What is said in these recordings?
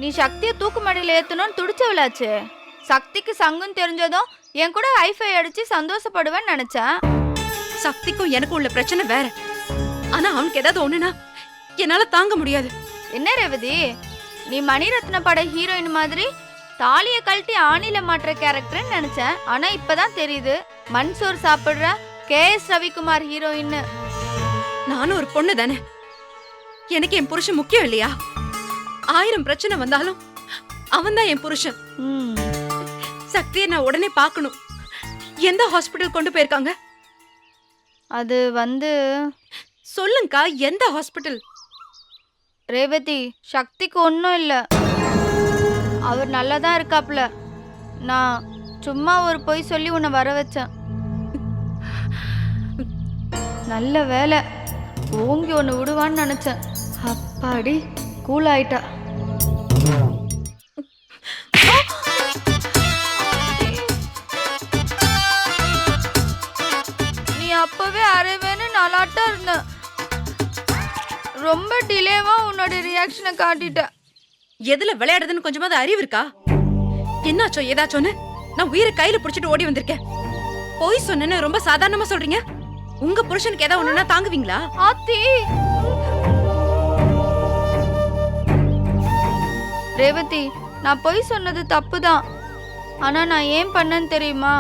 நீ சக்தியை தூக்கு மடியில் ஏற்றணும்னு துடிச்சவளாச்சு. சக்திக்கு சங்குன்னு தெரிஞ்சதும் என் கூட ஹைஃபை அடிச்சு சந்தோஷப்படுவேன்னு நினைச்சேன். சக்திக்கும் எனக்கும் உள்ள பிரச்சனை வேற. ஆனா அவனுக்கு ஏதாவது ஒண்ணுனா என்னால தாங்க முடியாது. என்ன ரேவதி, நீ மணிரத்ன பட ஹீரோயின் மாதிரி தாலியை கழட்டி ஆணில மாற்ற கேரக்டர்னு நினைச்சேன். ஆனா இப்பதான் தெரியுது மன்சூர் சாப்பிடுற KS ரவிக்குமார் ஹீரோயின். நானும் ஒரு பொண்ணு தானே, எனக்கு என் புருஷன் முக்கியம் இல்லையா? 1000 பிரச்சனை வந்தாலும் அவன் தான் என் புருஷன். சக்தியை நான் உடனே பார்க்கணும். எந்த ஹாஸ்பிட்டல் கொண்டு போயிருக்காங்க? அது சொல்லுங்கக்கா, எந்த ஹாஸ்பிட்டல்? ரேவதி, சக்திக்கு ஒன்றும் இல்லை, அவர் நல்லா தான் இருக்காப்ல. நான் சும்மா ஒரு பொய் சொல்லி உன்னை வர வச்சேன். நல்ல வேலை, ஓங்கி ஒன்று விடுவான்னு நினச்சேன். அப்பாடி கூல் ஆயிட்டா. நீ அப்பவே அரைவேன்னு நல்லாட்டா இருந்த. ரொம்ப டிலேவா உன்னோட ரியாக்ஷனை காட்டிட்ட. எதுல விளையாடுதுன்னு கொஞ்சமாவது அறிவு இருக்கா? என்னாச்சோ ஏதாச்சோன்னு நான் உயிரை கையில புடிச்சிட்டு ஓடி வந்திருக்கேன். போய் சொன்னேன்னு ரொம்ப சாதாரணமா சொல்றீங்க. உங்க புருஷனுக்கு ஏதாவது ஒண்ணுனா தாங்குவீங்களா? ஆத்தி, ரேவதி, நான் போய் சொன்னது தப்புதான். ஆனா நான் ஏன் பண்ணேன்னு தெரியுமா?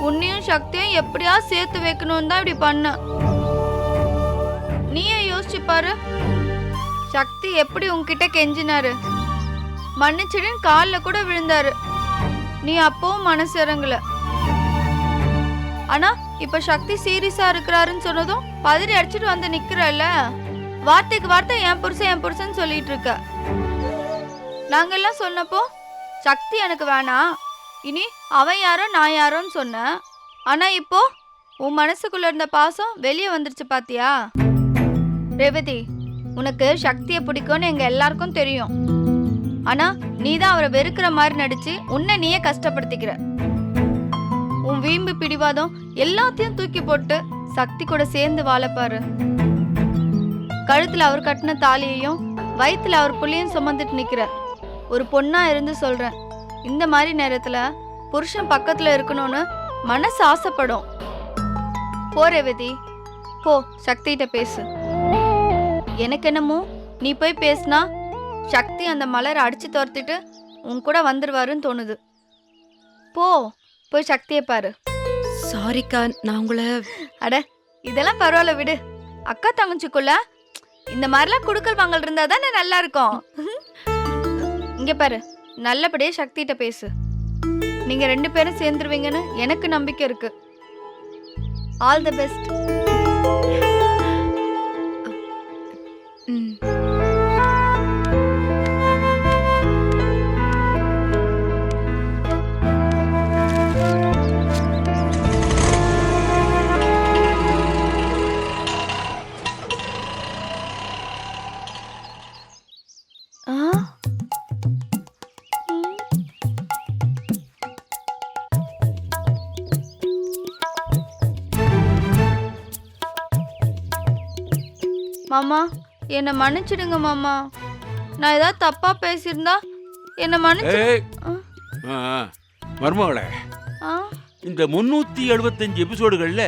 உன்னையும் சக்தியும் எப்படியா சேர்த்து வைக்கணும் தான் இப்படி பண்ண. நீயே யோசிச்சு பாரு, சக்தி எப்படி உன்கிட்ட கெஞ்சினாரு, மன்னிச்சிடுன்னு காலில் கூட விழுந்தாரு. நீ அப்பவும் மனசு இறங்கல. ஆனா இப்ப சக்தி சீரியஸா இருக்கிறாருன்னு சொன்னதும் பதறி அடிச்சுட்டு வந்து நிக்கிறல்ல. வார்த்தைக்கு வார்த்தை என் புருஷன் சொல்லிட்டு இருக்க. நாங்கெல்லாம் சொன்னப்போ சக்தி எனக்கு வேணாம், இனி அவன் யாரோ நான் யாரோன்னு சொன்னேன். ஆனா இப்போ உன் மனசுக்குள்ள இருந்த பாசம் வெளியே வந்துருச்சு பாத்தியா? ரேவதி, உனக்கு சக்தியை பிடிக்கும்னு எங்க எல்லாருக்கும் தெரியும். ஆனா நீதான் அவரை வெறுக்கிற மாதிரி நடிச்சு உன்னை நீயே கஷ்டப்படுத்திக்கிற. உன் வீம்பு பிடிவாதம் எல்லாத்தையும் தூக்கி போட்டு சக்தி கூட சேர்ந்து வாழப்பாரு. கழுத்துல அவர் கட்டின தாலியையும் வயிற்றுல அவர் புள்ளையும் சுமந்துட்டு நிக்கிற ஒரு பொண்ணா இருந்து சொல்றேன், இந்த மாதிரி நேரத்துல புருஷன் பக்கத்துல இருக்கணும்னு மனசு ஆசைப்படும். போ ரேவதி, போ சக்திகிட்ட பேசு. எனக்கு என்னமோ நீ போய் பேசினா சக்தி அந்த மலரை அடிச்சு துரத்திட்டு உன் கூட வந்துருவாருன்னு தோணுது. போய் சக்தியை பாரு. சாரிக்கா, நான் உங்களை... அட, இதெல்லாம் பரவாயில்ல விடு. அக்கா தங்கச்சிக்குள்ள இந்த மாதிரிலாம் குடுக்கல் வாங்கல் இருந்தா தானே நல்லா இருக்கும். இங்க பாரு, நல்லபடியே சக்திகிட்ட பேசு. நீங்க 2 பேரும் சேர்ந்துருவீங்கன்னு எனக்கு நம்பிக்கை இருக்கு. All the best. மாமா, என்னை மன்னிச்சிடுங்க மாமா. நான் ஏதாவது தப்பா பேசியிருந்தா என்னை மன்னிச்சு. மருமகளே, இந்த 375 எபிசோடுகள்ல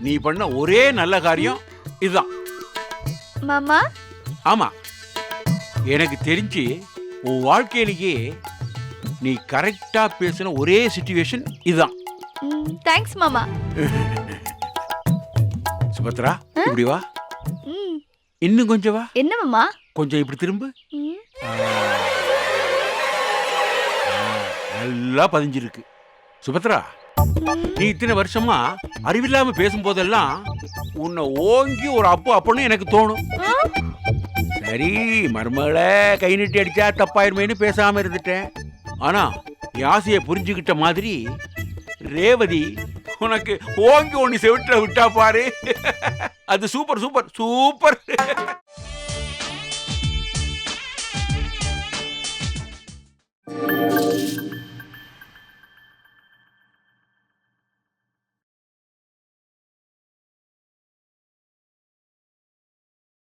நீ பண்ண ஒரே நல்ல காரியம் இதுதான் மாமா. ஆமா, எனக்கு தெரிஞ்சு உன் வாழ்க்கையிலேயே நீ கரெக்டா பேசின ஒரே சிச்சுவேஷன் இதுதான். தேங்க்ஸ் மாமா. சுபத்ரா, இப்படி வா. இன்னும் கொஞ்சம் வா. என்ன மாமா? கொஞ்சம் இப்படி திரும்ப. நல்லா பதிஞ்சிருக்கு. சுபத்ரா, நீ இத்தனை வருஷமா அறிவில்லாம பேசும்போதெல்லாம் உன்னை ஓங்கி ஒரு அப்பன்னு எனக்கு தோணும். சரி, மருமகளை கை நீட்டி அடிச்சா தப்பாயிருமேனு பேசாம இருந்துட்டேன். ஆனா என் ஆசையை புரிஞ்சுக்கிட்ட மாதிரி ரேவதி உனக்கு ஓங்கி ஒண்ணு செவிட்டுல விட்டா பாரு. அது சூப்பர் சூப்பர் சூப்பர்.